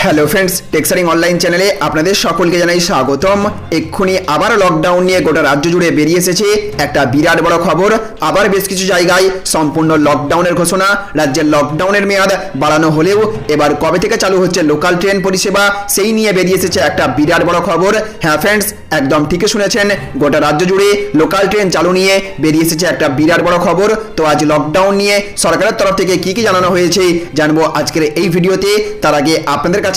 Hello friends, টেক্সারিং online চ্যানেলে আপনাদের সকলকে জানাই স্বাগতম। এক্ষুনি আবার লকডাউন নিয়ে গোটা রাজ্য জুড়ে বেরিয়ে এসেছে একটা বিরাট বড় খবর। আবার বেশ কিছু জায়গায় সম্পূর্ণ লকডাউনের ঘোষণা। রাজ্যের লকডাউনের মেয়াদ বাড়ানো হলেও এবার কবে থেকে চালু হচ্ছে লোকাল ট্রেন পরিষেবা, সেই নিয়ে বেরিয়ে এসেছে একটা বিরাট বড় খবর। হ্যাঁ ফ্রেন্ডস, একদম ঠিকই শুনেছেন, গোটা রাজ্য জুড়ে লোকাল ট্রেন চালু নিয়ে বেরিয়ে এসেছে একটা বিরাট বড় খবর। তো আজ লকডাউন নিয়ে সরকারের তরফ থেকে কি কি জানানো হয়েছে জানবো আজকের এই ভিডিওতে। তার আগে আপনাদের কাছে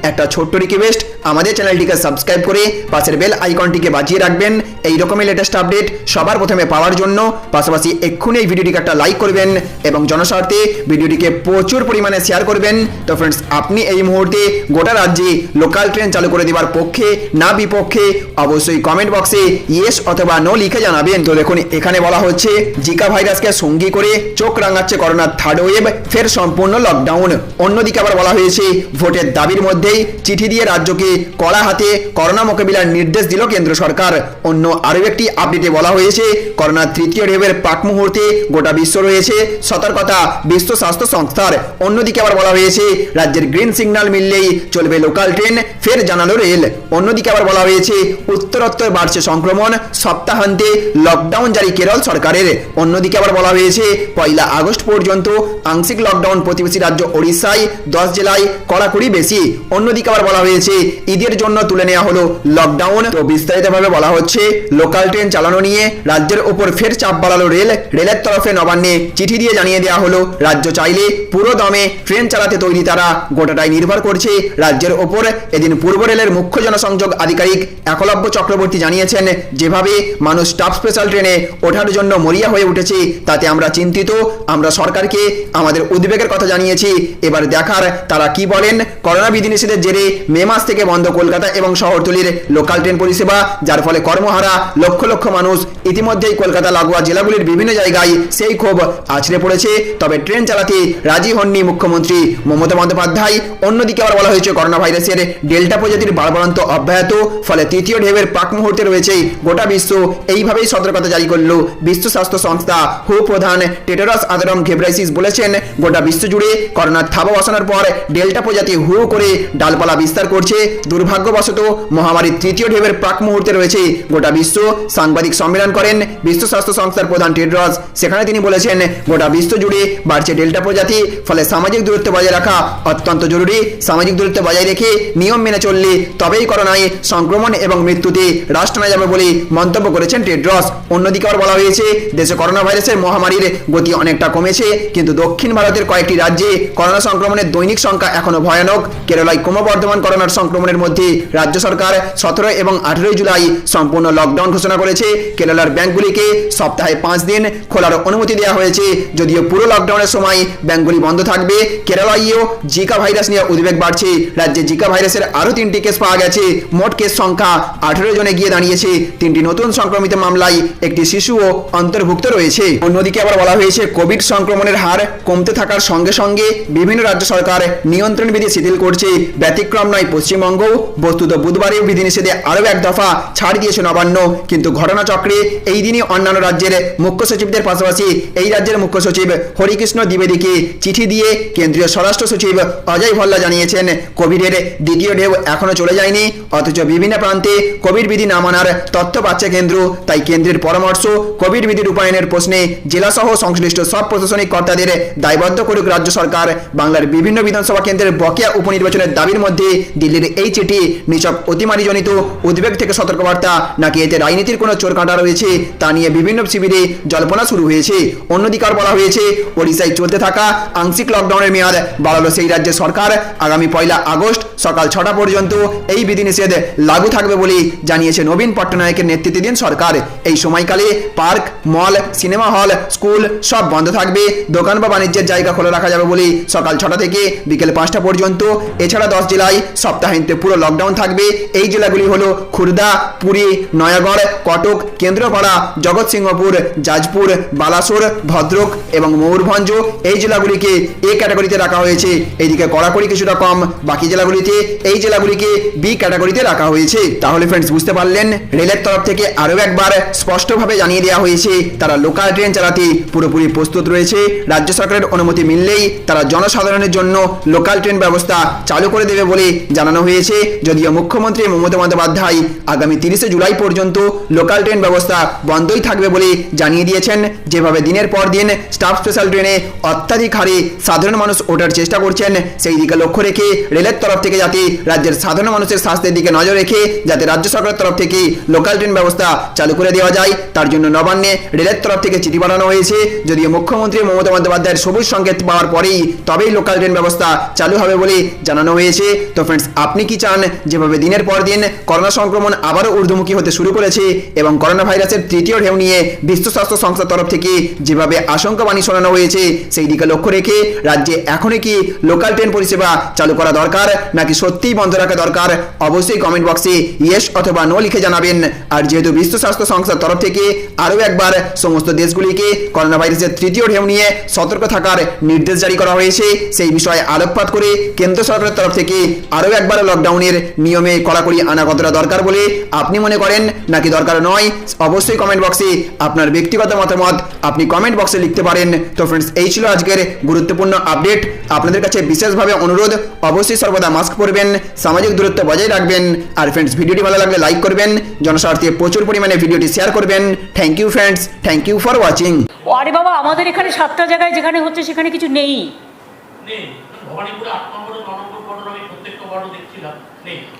একটা ছোট্ট রিকোয়েস্ট, আমাদের চ্যানেলটিকে সাবস্ক্রাইব করে পাশের বেল আইকনটিকে বাজিয়ে রাখবেন এই রকমের লেটেস্ট আপডেট সবার প্রথমে পাওয়ার জন্য। পাশাপাশি এক্ষুনি এই ভিডিওটিকে একটা লাইক করবেন এবং জনস্বার্থে ভিডিওটিকে প্রচুর পরিমাণে শেয়ার করবেন। তো ফ্রেন্ডস, আপনি এই মুহূর্তে গোটা রাজ্যে লোকাল ট্রেন চালু করে দেওয়ার পক্ষে না বিপক্ষে অবশ্যই কমেন্ট বক্সে ইয়েস অথবা নো লিখে জানাবেন। তো দেখুন, এখানে বলা হচ্ছে জিকা ভাইরাসকে সঙ্গী করে চোখ রাঙাচ্ছে করোনার থার্ড ওয়েভ, ফের সম্পূর্ণ লকডাউন। অন্যদিকে আবার বলা হয়েছে ভোটের দাবির মধ্যেই চিঠি দিয়ে রাজ্যকে কড়া হাতে করোনা মোকাবিলার নির্দেশ দিল কেন্দ্র সরকার। অন্য আরও একটি আপডেটে বলা হয়েছে করোনার তৃতীয় ঢেউয়ের প্রাক মুহূর্তে গোটা বিশ্ব রয়েছে সতর্কতা বিশ্ব স্বাস্থ্য সংস্থার। অন্যদিকে আবার বলা হয়েছে রাজ্যের গ্রিন সিগন্যাল মিললেই চলবে লোকাল ট্রেন, ফের জানালো রেল। অন্যদিকে আবার বলা হয়েছে উত্তরোত্তর বাড়ছে সংক্রমণ, সপ্তাহান্তে লকডাউন জারি কেরল সরকারের। অন্যদিকে আবার বলা হয়েছে 1 আগস্ট পর্যন্ত আংশিক লকডাউন প্রতিবেশী রাজ্য ওড়িশায়, 10 জেলায় কড়াকড়ি বেশি। অন্যদিকে আবার বলা হয়েছে ঈদের জন্য তুলে নেওয়া হলো লকডাউন। তো বিস্তারিতভাবে বলা হচ্ছে লোকাল ট্রেন চালানো নিয়ে রাজ্যের উপর ফের চাপ বাড়ালো রেল। রেলের তরফে নবান্নে চিঠি দিয়ে জানিয়ে দেওয়া হলো রাজ্য চাইলে পুরো দমে ট্রেন চালাতে তৈরি তারা, গোটাটাই নির্ভর করছে রাজ্যের ওপর। এদিন পূর্ব রেলের মুখ্য জনসংযোগ আধিকারিক একলব্য চক্রবর্তী জানিয়েছেন, যেভাবে মানুষ স্টাফ স্পেশাল ট্রেনে ওঠার জন্য মরিয়া হয়ে উঠেছে তাতে আমরা চিন্তিত। আমরা সরকারকে আমাদের উদ্বেগের কথা জানিয়েছি, এবার দেখার তারা কি বলেন। করোনা বিধিনিষেধের জেরে মে মাস থেকে বন্ধ কলকাতা এবং শহরতলির লোকাল ট্রেন পরিষেবা, যার ফলে কর্মহারা লক্ষ লক্ষ মানুষ। ইতিমধ্যেই কলকাতা লাগোয়া জেলাগুলির বিভিন্ন জায়গায় সেই ক্ষোভ আছড়ে পড়েছে। তবে ট্রেন চালাতে রাজি হননি মুখ্যমন্ত্রী মমতা বন্দ্যোপাধ্যায়। অন্যদিকে আবার বলা হয়েছে করোনা ভাইরাসের ডেল্টা প্রজাতির বাড়বাড়ন্ত অব্যাহত, ফলে তৃতীয় ঢেউয়ের প্রাক মুহূর্তে রয়েছে গোটা বিশ্ব। এইভাবেই সতর্কতা জারি করল বিশ্ব স্বাস্থ্য সংস্থা। হু প্রধান টেডরস আদরম ঘেব্রাইসিস বলেছেন, গোটা বিশ্ব জুড়ে করোনার থাবা বসানোর পর ডেল্টা প্রজাতি হু করে ডালপালা বিস্তার করছে। দুর্ভাগ্যবশত মহামারীর তৃতীয় ঢেউয়ের প্রাক মুহূর্তে রয়েছে গোটা বিশ্ব। সাংবাদিক সম্মেলন করেন বিশ্ব স্বাস্থ্য সংস্থার প্রধান টেডরস। সেখানে তিনি বলেছেন, গোটা বিশ্ব জুড়ে বাড়ছে ডেল্টা প্রজাতি, ফলে সামাজিক দূরত্ব বজায় রাখা অত্যন্ত জরুরি। সামাজিক দূরত্ব বজায় রেখে নিয়ম মেনে চললে তবেই করোনায় সংক্রমণ এবং মৃত্যুতে হ্রাস টানা যাবে বলে মন্তব্য করেছেন টেডরস। অন্যদিকে আবার বলা হয়েছে দেশে করোনা ভাইরাসের মহামারীর গতি অনেকটা কমেছে, কিন্তু দক্ষিণ ভারতের কয়েকটি রাজ্যে করোনা সংক্রমণের দৈনিক সংখ্যা এখনো ভয়ানক। কেরালায় ক্রমবর্ধমান করোনার সংক্রমণের মধ্যে রাজ্য সরকার 17 এবং 18 জুলাই সম্পূর্ণ লকডাউন ঘোষণা করেছে। কেরালার ব্যাংকগুলিকে সপ্তাহে 5 দিন খোলার অনুমতি দেওয়া হয়েছে, যদিও পুরো লকডাউনের সময় ব্যাংকগুলি বন্ধ থাকবে। কেরালায়ও জিকা ভাইরাস নিয়ে উদ্বেগ বাড়ছে। রাজ্যে জিকা ভাইরাসের আরও 3টি কেস পাওয়া গেছে। মোট কেস সংখ্যা 18 জনে গিয়ে দাঁড়িয়েছে। 3টি নতুন সংক্রমিত মামলায় একটি শিশুও অন্তর্ভুক্ত রয়েছে। অন্যদিকে আবার বলা হয়েছে কোভিড সংক্রমণের হার কমতে থাকার সঙ্গে সঙ্গে বিভিন্ন রাজ্য সরকার নিয়ন্ত্রণ বিধি শিথিল করছে। ব্যতিক্রম নয় পশ্চিমবঙ্গ। বস্তুত বুধবারেও বিধিনিষেধে আরও এক দফা ছাড় দিয়েছে নবান্ন, কিন্তু ঘটনাচক্রে এই দিনই অন্যান্য রাজ্যের মুখ্য সচিবদের পাশাপাশি এই রাজ্যের মুখ্য সচিব হরিকৃষ্ণ দ্বিবেদীকে চিঠি দিয়ে কেন্দ্রীয় স্বরাষ্ট্র সচিব অজয় ভাল্লা জানিয়েছেন, কোভিডের দ্বিতীয় ঢেউ এখনো চলে যায়নি, অথচ বিভিন্ন প্রান্তে কোভিড বিধি না মানার তথ্য পাচ্ছে কেন্দ্র। তাই কেন্দ্রের পরামর্শ, কোভিড বিধি রূপায়ণের প্রশ্নে জেলাসহ সংশ্লিষ্ট সব প্রশাসনিক কর্তাদের দায়বদ্ধ করুক রাজ্য সরকার। বাংলার বিভিন্ন বিধানসভা কেন্দ্রের বকেয়া উপনির্বাচনের দাবির মধ্যে দিল্লির এই চিঠি নিছক অতিমারিজনিত উদ্বেগ থেকে সতর্কবার্তা, নাকি এতে রাজনীতির কোনো চোর কাঁটা রয়েছে তা নিয়ে বিভিন্ন শিবিরে জল্পনা শুরু হয়েছে। অন্যদিকে বলা হয়েছে ওড়িশায় চলতে থাকা আংশিক লকডাউনের মেয়াদ বাড়ালো সেই রাজ্যের সরকার। আগামী 1 আগস্ট সকাল 6টা পর্যন্ত এই বিধিনিষেধ লাগু থাকবে বলে জানিয়েছে নবীন পট্টনায়কের নেতৃত্বাধীন সরকার। এই সময়কালে পার্ক, মল, সিনেমা হল, স্কুল সব বন্ধ থাকবে। দোকান বা বাণিজ্যের জায়গা খোলা রাখা যাবে বলে সকাল 6টা থেকে বিকেল 5টা পর্যন্ত। এছাড়া 10 জেলায় সপ্তাহান্তে পুরো লকডাউন থাকবে। এই জেলাগুলি হলো খুর্দা, পুরী, নয়াগড়, কটক, কেন্দ্রপাড়া, জগৎসিংহপুর, যাজপুর, বালাসোর, ভদ্রক এবং ময়ূরভঞ্জ। এই জেলাগুলিকে এ ক্যাটাগরিতে রাখা হয়েছে। এইদিকে কড়াকড়ি কিছুটা কম বাকি জেলাগুলিতে, এই জেলাগুলিকে বি ক্যাটাগরিতে রাখা হয়েছে। তাহলে ফ্রেন্ডস, বুঝতে পারলেন রেলের তরফ থেকে আরও একবার স্পষ্টভাবে জানিয়ে দেওয়া হয়েছে তারা লোকাল ট্রেন চালাতে পুরোপুরি প্রস্তুত রয়েছে। রাজ্য সরকারের অনুমতি মিললেই তারা জনসাধারণের জন্য লোকাল ট্রেন ব্যবস্থা চালু করে দেবে বলে জানানো হয়েছে। যদিও মুখ্যমন্ত্রী মমতা বন্দ্যোপাধ্যায় আগামী 30শে জুলাই পর্যন্ত লোকাল ট্রেন ব্যবস্থা বন্ধই থাকবে বলে জানিয়ে দিয়েছেন। যেভাবে দিনের পর দিন স্টাফ স্পেশাল ট্রেনে অত্যাধিক হারে সাধারণ মানুষ ওঠার চেষ্টা করছেন, সেই দিকে লক্ষ্য রেখে রেলের তরফ থেকে যাতে রাজ্যের সাধারণ মানুষের স্বাস্থ্যের দিকে নজর রেখে যাতে রাজ্য সরকারের তরফ থেকে লোকাল ট্রেন ব্যবস্থা চালু করে দেওয়া যায়, তার জন্য নবান্নে রেলের তরফ থেকে চিঠি পাঠানো হয়েছে। যদিও মুখ্যমন্ত্রী মমতা বন্দ্যোপাধ্যায়ের সবুজ সংকেত পাওয়ার পরেই তবেই লোকাল ট্রেন ব্যবস্থা চালু হবে বলে জানানো হয়েছে। তো ফ্রেন্ডস, আপনি কি চান যেভাবে দিনের পর দিন করোনা সংক্রমণ আবারও ঊর্ধ্বমুখী হতে শুরু করেছে এবং করোনা ভাইরাসের তৃতীয় ঢেউ নিয়ে বিশ্ব স্বাস্থ্য সংস্থার তরফ থেকে যেভাবে আশঙ্কাবাণী শোনানো হয়েছে, সেই দিকে লক্ষ্য রেখে রাজ্যে এখনই কি লোকাল ট্রেন পরিষেবা চালু করা দরকার নাকি সত্যিই বন্ধ রাখা দরকার, অবশ্যই কমেন্ট বক্সে ইয়েস অথবা নো লিখে জানাবেন। আর যেহেতু বিশ্ব স্বাস্থ্য সংস্থার তরফ থেকে আরও একবার সমস্ত দেশগুলিকে করোনা ভাইরাসের তৃতীয় ঢেউ নিয়ে সতর্ক থাকার নির্দেশ জারি করা হয়েছে, সেই বিষয়ে আলোকপাত করে কেন্দ্র সরকারের তরফ থেকে আরও একবার লকডাউনের নিয়মে কড়াকড়ি আনা কতটা দরকার বলে আপনি মনে করেন নাকি দরকার নয়, অবশ্যই কমেন্ট বক্সে আপনার ব্যক্তিগত মতামত আপনি কমেন্ট বক্সে লিখতে পারেন। তো ফ্রেন্ডস, এই ছিল আজকের গুরুত্বপূর্ণ আপডেট। আপনাদের কাছে বিশেষভাবে অনুরোধ, অবশ্যই সর্বদা মাস্ক পরবেন, সামাজিক দূরত্ব বজায় রাখবেন। আর ফ্রেন্ডস, ভিডিওটি ভালো লাগলে লাইক করবেন, জনস্বার্থে প্রচুর পরিমাণে ভিডিওটি শেয়ার করবেন। Thank you friends, thank you for watching. আরে বাবা, আমাদের এখানে 7টা জায়গায় যেখানে হচ্ছে সেখানে কিছু নেই।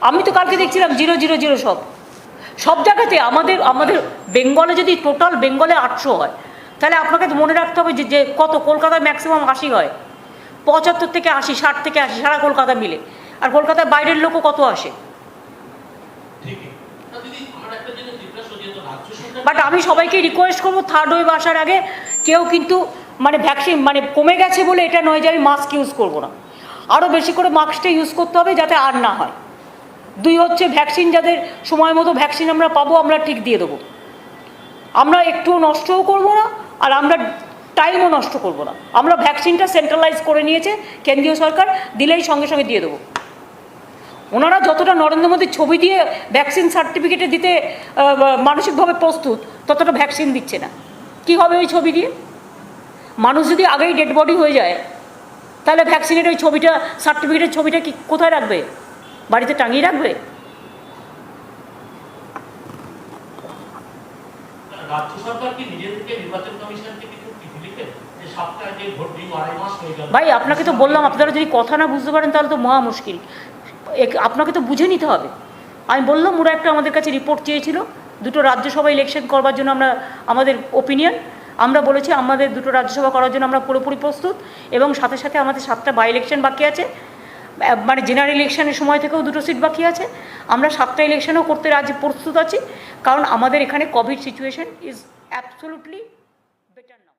আমি তো কালকে দেখছিলাম 000 সব জায়গাতে। আমাদের বেঙ্গলে যদি টোটাল বেঙ্গলে 800 হয়, তাহলে আপনাকে তো মনে রাখতে হবে যে কত কলকাতায় ম্যাক্সিমাম 80 হয়, 75 থেকে 80, 60 থেকে 80 সারা কলকাতা মিলে। আর কলকাতার বাইরের লোকও কত আসে। বাট আমি সবাইকে রিকোয়েস্ট করবো, থার্ড ওয়েভ আসার আগে কেউ কিন্তু ভ্যাকসিন কমে গেছে বলে এটা নয় যে আমি মাস্ক ইউজ করবো না, আরও বেশি করে মাস্কটা ইউজ করতে হবে যাতে আর না হয়। 2 হচ্ছে ভ্যাকসিন, যাদের সময় মতো ভ্যাকসিন আমরা পাবো আমরা ঠিক দিয়ে দেবো। আমরা একটুও নষ্টও করবো না আর আমরা টাইমও নষ্ট করবো না। আমরা ভ্যাকসিনটা সেন্ট্রালাইজ করে নিয়েছে কেন্দ্রীয় সরকার, দিলেই সঙ্গে সঙ্গে দিয়ে দেবো। ওনারা যতটা নরেন্দ্র মোদীর ছবি দিয়ে ভ্যাকসিন সার্টিফিকেটে দিতে মানসিকভাবে প্রস্তুত, ততটা ভ্যাকসিন দিচ্ছে না। কি হবে ওই ছবি দিয়ে? মানুষ যদি আগেই ডেড বডি হয়ে যায়, তাহলে ভ্যাকসিনের ওই ছবিটা, সার্টিফিকেটের ছবিটা কি কোথায় রাখবে? বাড়িতে টাঙিয়ে রাখবে? ভাই, আপনাকে তো বললাম, আপনারা যদি কথা না বুঝতে পারেন তাহলে তো মহা মুশকিল। আপনাকে তো বুঝে নিতে হবে। আমি বললাম, ওরা একটা আমাদের কাছে রিপোর্ট চেয়েছিল 2টো রাজ্যসভা ইলেকশন করবার জন্য। আমাদের ওপিনিয়ন, আমরা বলেছি আমাদের 2টো রাজ্যসভা করার জন্য আমরা পুরোপুরি প্রস্তুত, এবং সাথে সাথে আমাদের 7টা বাই ইলেকশন বাকি আছে। জেনারেল ইলেকশনের সময় থেকেও 2টো সিট বাকি আছে। আমরা 7টা ইলেকশনও করতে প্রস্তুত আছি, কারণ আমাদের এখানে Covid situation is absolutely better না।